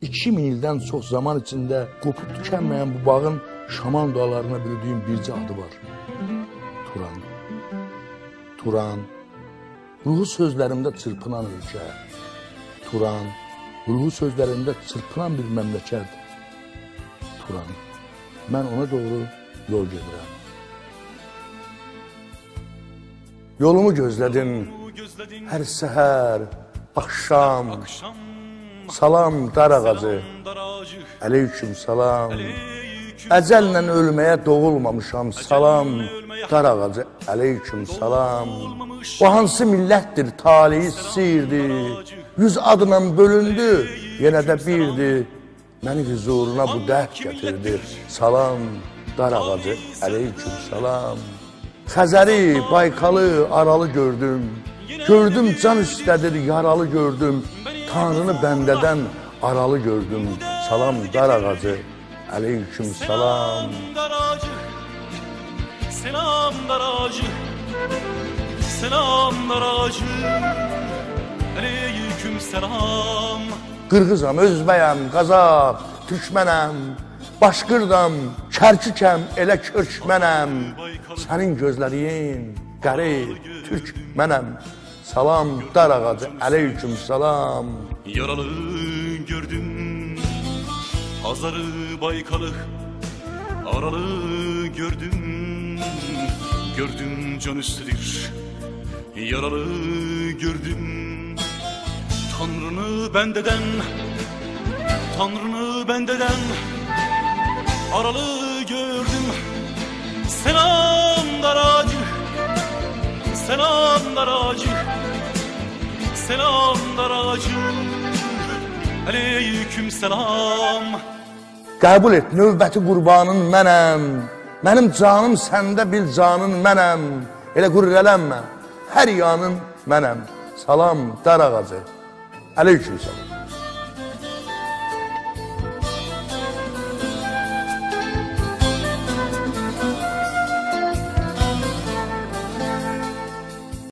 2000 ildən çox zaman içində qopub tükənməyən bu bağın şaman dağlarına bürüdüyüm bircə adı var. Turan. Turan. Ruhu sözlərimdə çırpınan ölkə. Turan. Ruhu sözlərimdə çırpınan bir məmləkət. Turan. Mən ona doğru yol gedirəm. Yolumu gözlədim hər səhər, axşam. Salam dar ağacı, əleyküm salam. Əcəllə ölməyə doğulmamışam, salam dar ağacı, əleyküm salam. O hansı millətdir, talihi sirdir, 100 adla bölündü, yenə də birdir. Məni huzuruna bu dərd gətirdi, salam dar ağacı, əleyküm salam. Xəzəri, Baykalı, Aralı gördüm, gördüm can üstədir, yaralı gördüm. Tanrını bəndədən aralı gördüm, salam dar ağacı, əleyküm salam. Selam dar ağacı, selam dar ağacı, əleyküm selam. Qırğızam, özbəyəm, qazaq, türkmənəm, başqırdam, kərkükəm, elə körkmənəm. Sənin gözlərin, qərib, türkmənəm. Salam dar ağacı, əleyküm salam. Yaralı gördüm, Hazarı, Baykalı, Aralı gördüm, gördüm can üstüdür. Yaralı gördüm, Tanrını bendeden, Tanrını bendeden Aralı gördüm. Selam dar ağacı, selam dar ağacı, selam dar ağacı, əleyküm selam. Qəbul et, növbəti qurbanın mənəm. Mənim canım səndə bil canın mənəm. Elə qürrələnmə, hər yanın mənəm. Salam dar ağacı, əleyküm salam.